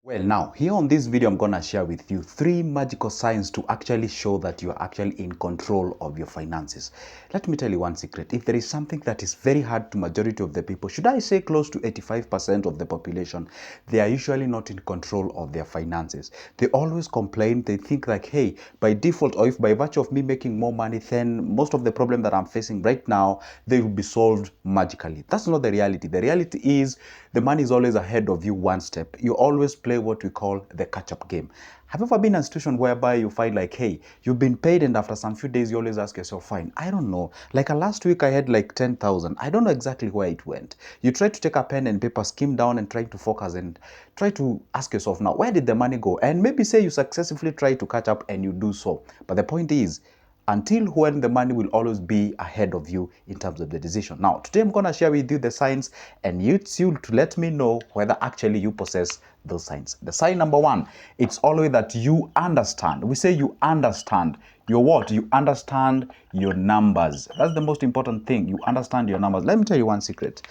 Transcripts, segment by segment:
Well, now, here on this video, I'm going to share with you 3 magical signs to actually show that you are actually in control of your finances. Let me tell you one secret. If there is something that is very hard to majority of the people, should I say close to 85% of the population, they are usually not in control of their finances. They always complain. They think like, hey, by default, or if by virtue of me making more money, then most of the problem that I'm facing right now, they will be solved magically. That's not the reality. The reality is the money is always ahead of you one step. You always play what we call the catch-up game. Have you ever been in a situation whereby you find like, hey, you've been paid and after some few days you always ask yourself, fine, I don't know. Like last week I had like 10,000. I don't know exactly where it went. You try to take a pen and paper, skim down and try to focus and try to ask yourself now, where did the money go? And maybe say you successfully try to catch up and you do so. But the point is, until when the money will always be ahead of you in terms of the decision. Now, today I'm going to share with you the signs and you to let me know whether actually you possess those signs. The sign number 1, it's always that you understand. We say you understand your what? You understand your numbers. That's the most important thing. You understand your numbers. Let me tell you one secret.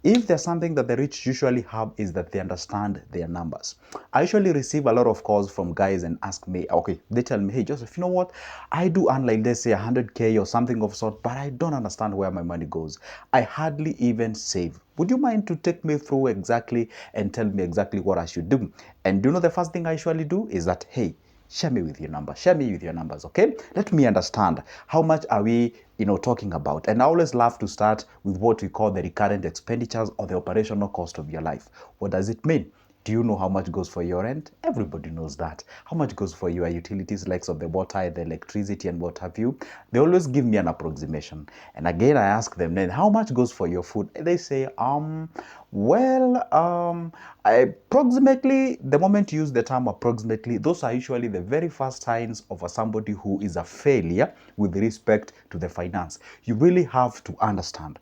If there's something that the rich usually have is that they understand their numbers. I usually receive a lot of calls from guys and ask me, okay, they tell me, hey, Joseph, you know what? I do earn like, let's say 100K or something of sort, but I don't understand where my money goes. I hardly even save. Would you mind to take me through exactly and tell me exactly what I should do? And do you know the first thing I usually do is that, hey, share me with your numbers. Share me with your numbers, okay? Let me understand how much are we, talking about. And I always love to start with what we call the recurrent expenditures or the operational cost of your life. What does it mean? Do you know how much goes for your rent? Everybody knows that. How much goes for your utilities, likes of the water, the electricity, and what have you? They always give me an approximation. And again, I ask them, then how much goes for your food? And they say, approximately, the moment you use the term approximately, those are usually the very first signs of somebody who is a failure with respect to the finance. You really have to understand.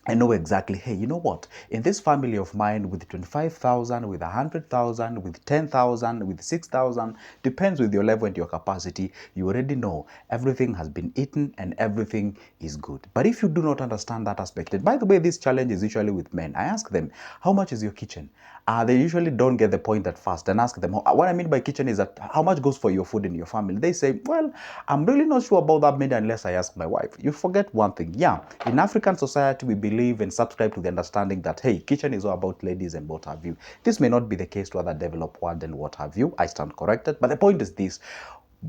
I know exactly, hey, you know what? In this family of mine with 25,000, with 100,000, with 10,000, with 6,000, depends with your level and your capacity, you already know everything has been eaten and everything is good. But if you do not understand that aspect, and by the way, this challenge is usually with men. I ask them, how much is your kitchen? They usually don't get the point at first and ask them, what I mean by kitchen is that how much goes for your food in your family? They say, well, I'm really not sure about that many unless I ask my wife. You forget one thing. Yeah, in African society, we believe and subscribe to the understanding that, hey, kitchen is all about ladies and what have you. This may not be the case to other developed world and what have you. I stand corrected. But the point is this.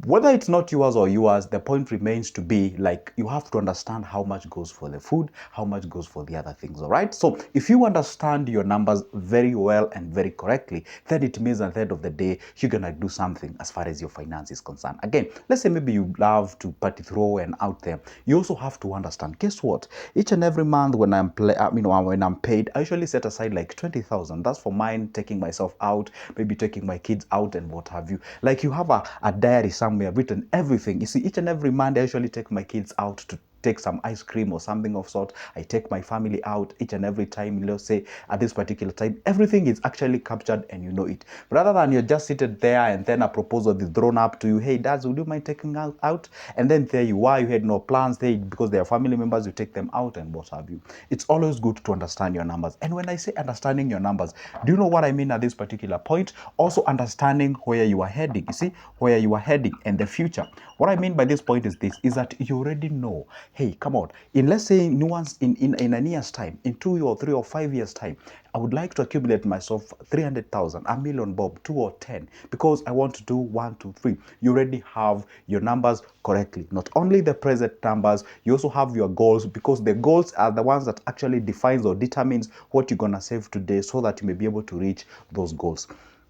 Whether it's not yours or yours, the point remains to be like you have to understand how much goes for the food, how much goes for the other things, all right? So if you understand your numbers very well and very correctly, then it means at the end of the day, you're going to do something as far as your finance is concerned. Again, let's say maybe you love to party throw and out there. You also have to understand, guess what? Each and every month when when I'm paid, I usually set aside like 20,000. That's for mine, taking myself out, maybe taking my kids out and what have you. Like you have a diary somewhere written everything. You see, each and every Monday I usually take my kids out to take some ice cream or something of sort. I take my family out each and every time, let's say at this particular time. Everything is actually captured and you know it. Rather than you're just seated there and then a proposal is thrown up to you, hey dads, would you mind taking out? And then there you are, you had no plans there because they are family members, you take them out and what have you. It's always good to understand your numbers. And when I say understanding your numbers, do you know what I mean at this particular point? Also understanding where you are heading. You see, where you are heading and the future. What I mean by this point is this, is that you already know, hey, come on, in let's say nuance in a year's time, in 2 or 3 or 5 years time, I would like to accumulate myself 300,000, a million bob, 2 or 10, because I want to do 1, 2, 3. You already have your numbers correctly. Not only the present numbers, you also have your goals, because the goals are the ones that actually defines or determines what you're going to save today so that you may be able to reach those goals.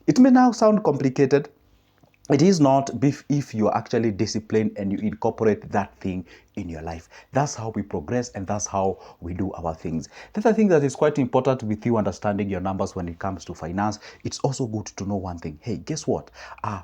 It may now sound complicated. It is not if you're actually disciplined and you incorporate that thing in your life. That's how we progress and that's how we do our things. The other thing that is quite important with you understanding your numbers when it comes to finance, it's also good to know one thing. Hey, guess what?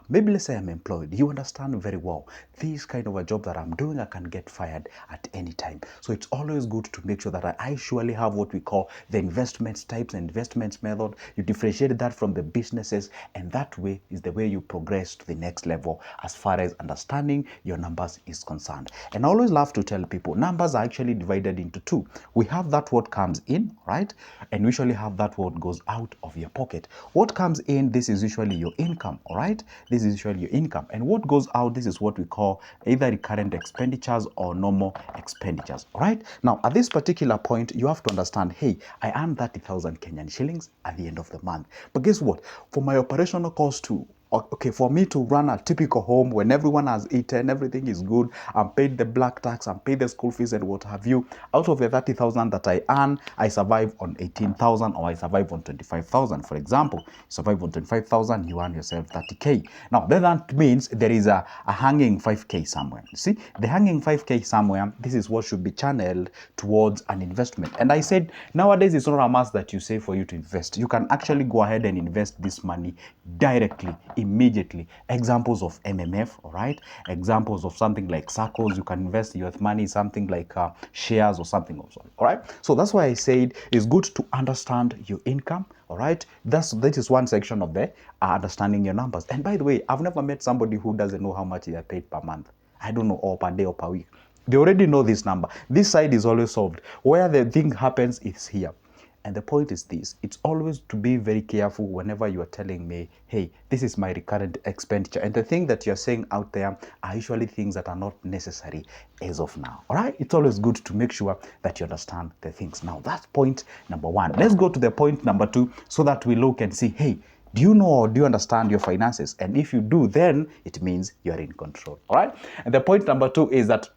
Maybe let's say I'm employed. You understand very well this kind of a job that I'm doing, I can get fired at any time. So it's always good to make sure that I surely have what we call the investments types and investments method. You differentiate that from the businesses, and that way is the way you progress to the next level as far as understanding your numbers is concerned. And I always love to tell people numbers are actually divided into two. We have that what comes in, right? And we usually have that what goes out of your pocket. What comes in, this is usually your income, all right? This is usually your income. And what goes out, this is what we call either recurrent expenditures or normal expenditures, all right? Now, at this particular point, you have to understand, hey, I earn 30,000 Kenyan shillings at the end of the month. But guess what? For my operational cost too, okay, for me to run a typical home when everyone has eaten, everything is good, I'm paid the black tax, I'm paid the school fees and what have you, out of the 30,000 that I earn, I survive on 18,000 or I survive on 25,000. For example, you survive on 25,000, you earn yourself 30K. Now, then that means there is a hanging 5K somewhere. You see, the hanging 5K somewhere, this is what should be channeled towards an investment. And I said, nowadays it's not a must that you save for you to invest. You can actually go ahead and invest this money directly, immediately. Examples of MMF, all right? Examples of something like circles. You can invest your money, something like shares or something of sort, all right? So that's why I said it's good to understand your income, all right? That is one section of the understanding your numbers. And by the way, I've never met somebody who doesn't know how much they are paid per month. I don't know, or per day or per week. They already know this number. This side is always solved. Where the thing happens is here. And the point is this, it's always to be very careful whenever you are telling me, hey, this is my recurrent expenditure. And the thing that you're saying out there are usually things that are not necessary as of now. All right? It's always good to make sure that you understand the things. Now, that's point number one. Let's go to the point number two so that we look and see, hey, do you know or do you understand your finances? And if you do, then it means you're in control. All right? And the point number two is that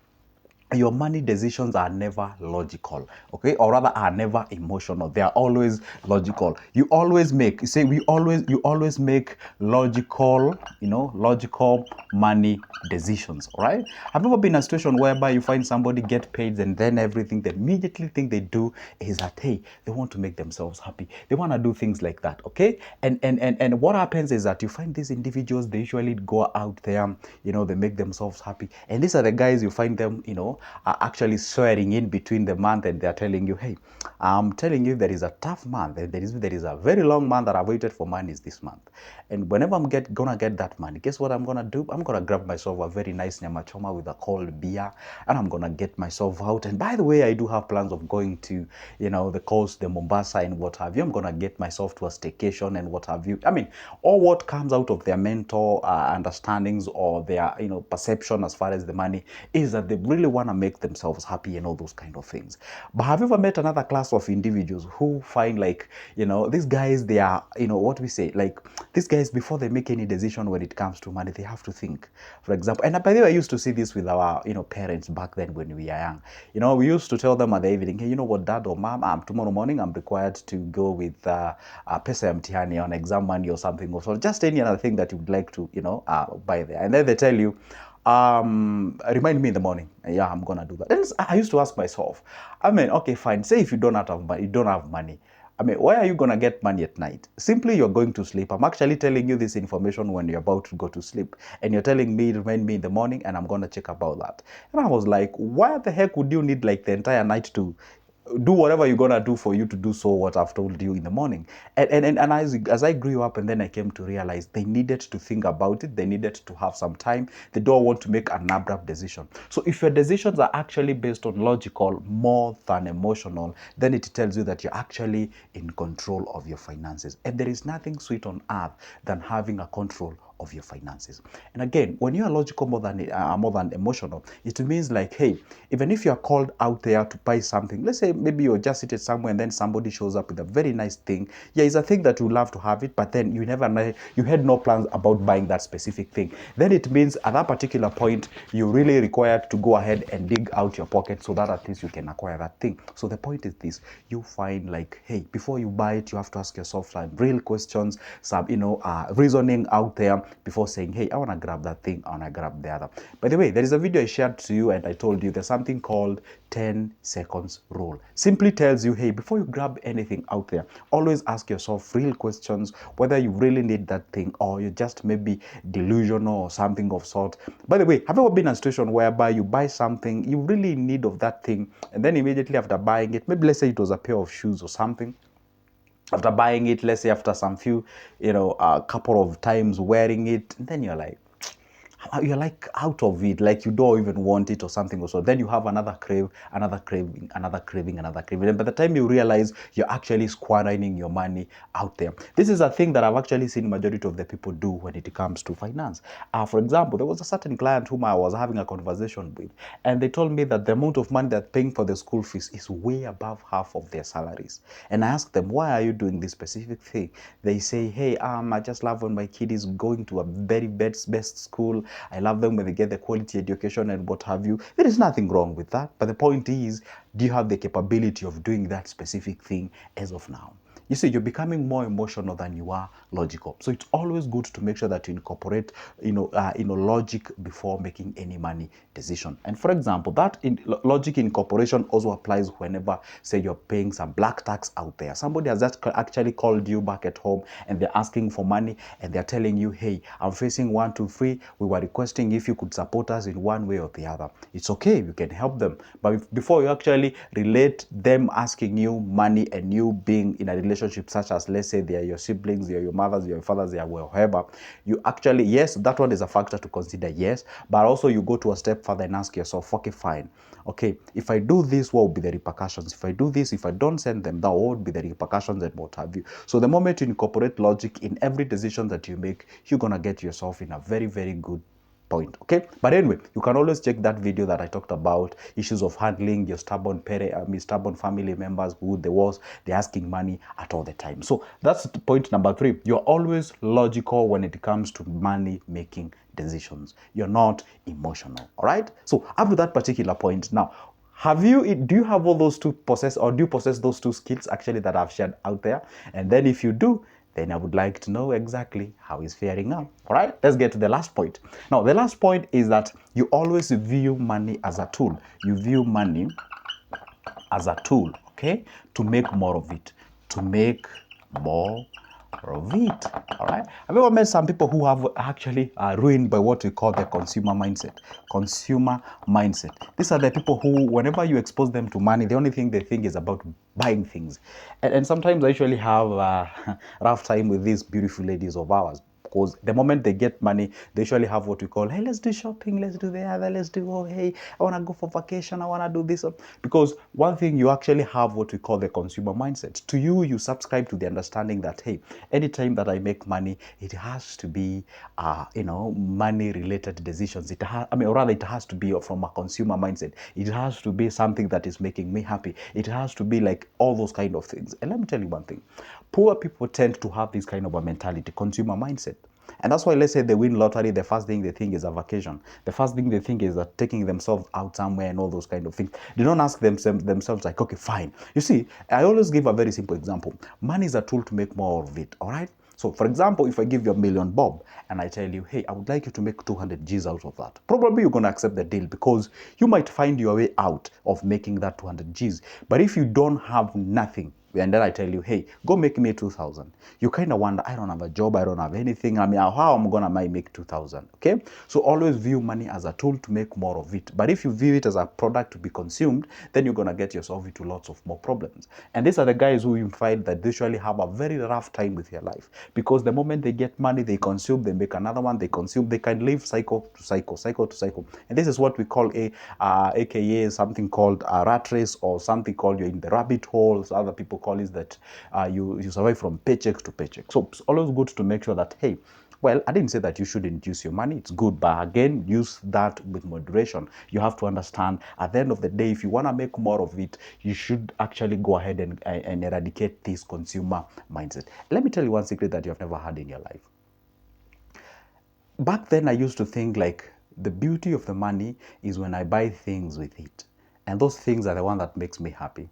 your money decisions are never logical, okay, or rather are never emotional. They are always logical. You always make, you always make logical, logical money decisions. All right? Have you ever been in a situation whereby you find somebody get paid and then everything they immediately think they do is that, hey, they want to make themselves happy, they want to do things like that, okay? And what happens is that you find these individuals, they usually go out there, they make themselves happy, and these are the guys you find them, are actually swearing in between the month, and they're telling you, hey, I'm telling you, there is a tough month, and there is a very long month that I've waited for money is this month. And whenever I'm gonna get that money, guess what I'm gonna do? I'm gonna grab myself a very nice nyama choma with a cold beer, and I'm gonna get myself out. And by the way, I do have plans of going to, the coast, the Mombasa and what have you. I'm gonna get myself to a staycation and what have you. I mean, all what comes out of their mental understandings or their, perception as far as the money is that they really want to make themselves happy and all those kind of things. But have you ever met another class of individuals who find like, these guys, they are, what we say, like these guys, before they make any decision when it comes to money, they have to think. For example, and by the way, I used to see this with our, parents back then when we are young. We used to tell them at the evening, hey, you know what, dad or mom, tomorrow morning I'm required to go with pesa ya mtihani on exam money or something, or so just any other thing that you would like to, buy there. And then they tell you, remind me in the morning. Yeah, I'm gonna do that. Then I used to ask myself, I mean, okay, fine, say if you don't have money, I mean, why are you gonna get money at night? Simply you're going to sleep. I'm actually telling you this information when you're about to go to sleep, and you're telling me, remind me in the morning, and I'm gonna check about that. And I was like, why the heck would you need like the entire night to do whatever you're gonna do for you to do so what I've told you in the morning? And as I grew up, and then I came to realize they needed to think about it, they needed to have some time. They don't want to make an abrupt decision. So if your decisions are actually based on logical more than emotional, then it tells you that you're actually in control of your finances. And there is nothing sweet on earth than having a control of your finances. And again, when you are logical more than emotional, it means like, hey, even if you are called out there to buy something, let's say maybe you're just seated somewhere and then somebody shows up with a very nice thing. Yeah, it's a thing that you love to have it, but then you had no plans about buying that specific thing. Then it means at that particular point, you're really required to go ahead and dig out your pocket so that at least you can acquire that thing. So the point is this, you find like, hey, before you buy it, you have to ask yourself some real questions, some, reasoning out there before saying, hey, I want to grab that thing, I want to grab the other. By the way, there is a video I shared to you, and I told you there's something called 10 seconds rule. Simply tells you, hey, before you grab anything out there, always ask yourself real questions, whether you really need that thing or you're just maybe delusional or something of sort. By the way, have you ever been in a situation whereby you buy something, you really in need of that thing, and then immediately after buying it, maybe let's say it was a pair of shoes or something, after buying it, let's say after some few, a couple of times wearing it, and then you're like, you're like out of it, like you don't even want it or something or so. Then you have another crave, another craving, another craving, another craving. And by the time you realize, you're actually squandering your money out there. This is a thing that I've actually seen majority of the people do when it comes to finance. For example, there was a certain client whom I was having a conversation with, and they told me that the amount of money they're paying for the school fees is way above half of their salaries. And I asked them, why are you doing this specific thing? They say, hey, I just love when my kid is going to a very best school. I love them when they get the quality education and what have you. There is nothing wrong with that. But the point is, do you have the capability of doing that specific thing as of now? You see, you're becoming more emotional than you are logical. So it's always good to make sure that you incorporate, logic before making any money decision. And for example, that logic incorporation also applies whenever, say, you're paying some black tax out there. Somebody has actually called you back at home and they're asking for money and they're telling you, hey, I'm facing 1, 2, 3. We were requesting if you could support us in one way or the other. It's okay, you can help them. But before you actually relate them asking you money and you being in a relationship such as, let's say, they are your siblings, they are your mothers, they are your fathers, they are whoever, you actually, yes, that one is a factor to consider, yes, but also you go to a step further and ask yourself, okay, fine, okay, if I do this, what will be the repercussions? If I do this, if I don't send them down, what would be the repercussions and what have you? So the moment you incorporate logic in every decision that you make, you're gonna get yourself in a very good point. Okay, but anyway, you can always check that video that I talked about issues of handling your stubborn family members who they're asking money at all the time. So that's point number 3. You're always logical when it comes to money making decisions. You're not emotional. All right, so up to that particular point now, do you have all those two possess, or do you possess those two skills actually that I've shared out there? And then if you do, then I would like to know exactly how it's faring out. All right, let's get to the last point. Now, the last point is that you always view money as a tool. You view money as a tool, okay, to make more of it, to make more of it. All right, I've ever met some people who have actually ruined by what we call the consumer mindset. Consumer mindset. These are the people who, whenever you expose them to money, the only thing they think is about buying things. And sometimes I usually have a rough time with these beautiful ladies of ours, because the moment they get money, they usually have what we call, hey, let's do shopping, let's do the other, let's do, oh, hey, I want to go for vacation, I want to do this. Because one thing, you actually have what we call the consumer mindset. To you, you subscribe to the understanding that, hey, anytime that I make money, it has to be, money related decisions. It has to be from a consumer mindset. It has to be something that is making me happy. It has to be like all those kind of things. And let me tell you one thing, poor people tend to have this kind of a mentality, consumer mindset. And that's why, let's say they win lottery, the first thing they think is a vacation. The first thing they think is that taking themselves out somewhere and all those kind of things. They don't ask themselves like, okay, fine. You see, I always give a very simple example. Money is a tool to make more of it, all right? So, for example, if I give you $1 million, Bob, and I tell you, hey, I would like you to make 200 G's out of that, probably you're going to accept the deal because you might find your way out of making that 200 G's. But if you don't have nothing, and then I tell you, hey, go make me 2,000. You kind of wonder, I don't have a job, I don't have anything. I mean, how am I going to make 2,000? Okay? So always view money as a tool to make more of it. But if you view it as a product to be consumed, then you're going to get yourself into lots of more problems. And these are the guys who you find that they usually have a very rough time with their life, because the moment they get money, they consume, they make another one, they consume, they can live cycle to cycle, cycle to cycle. And this is what we call aka something called a rat race, or something called you're in the rabbit hole. So other people call it that you survive from paycheck to paycheck. So it's always good to make sure that, hey, well, I didn't say that you shouldn't use your money. It's good, but again, use that with moderation. You have to understand, at the end of the day, if you want to make more of it, you should actually go ahead and eradicate this consumer mindset. Let me tell you one secret that you have never had in your life. Back then, I used to think like the beauty of the money is when I buy things with it. And those things are the one that makes me happy.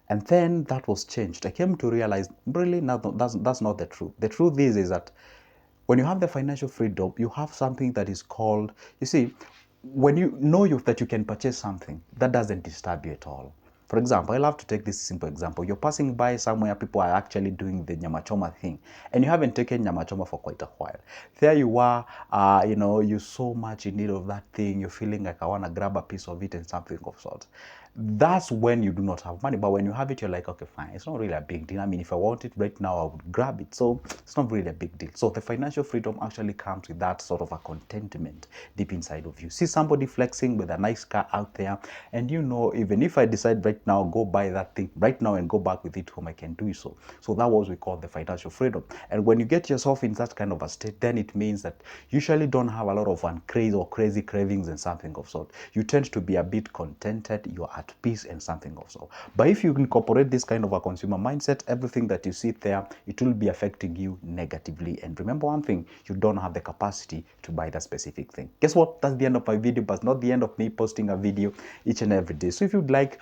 And then that was changed. I came to realize, really, no, that's not the truth. The truth is that when you have the financial freedom, you have something that is called, you see, when you know that you can purchase something, that doesn't disturb you at all. For example, I love to take this simple example. You're passing by somewhere, people are actually doing the nyamachoma thing, and you haven't taken nyamachoma for quite a while. There you are, you're so much in need of that thing. You're feeling like, I want to grab a piece of it and something of sort. that's when you do not have money. But when you have it, you're like, okay, fine, it's not really a big deal. I mean, if I want it right now, I would grab it. So it's not really a big deal. So the financial freedom actually comes with that sort of a contentment deep inside of you. See somebody flexing with a nice car out there, and you know, even if I decide right now, go buy that thing right now and go back with it home, I can do so. So that was what we call the financial freedom. And when you get yourself in that kind of a state, then it means that you usually don't have a lot of crazy cravings and something of sort. You tend to be a bit contented, you're at peace and something of sort. But if you incorporate this kind of a consumer mindset, everything that you see there, it will be affecting you negatively. And remember one thing, you don't have the capacity to buy that specific thing. Guess what? That's the end of my video, but not the end of me posting a video each and every day. So if you'd like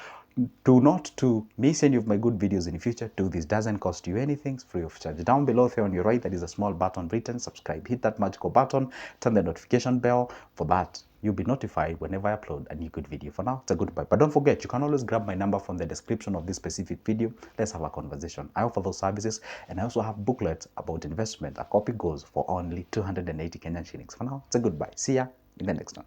not to miss any of my good videos in the future, do this. Doesn't cost you anything. It's free of charge. Down below there on your right, there is a small button written subscribe. Hit that magical button, turn the notification bell. For that, you'll be notified whenever I upload a new good video. For now, it's a goodbye. But don't forget, you can always grab my number from the description of this specific video. Let's have a conversation. I offer those services, and I also have booklets about investment. A copy goes for only 280 Kenyan shillings. For now, it's a goodbye. See ya in the next one.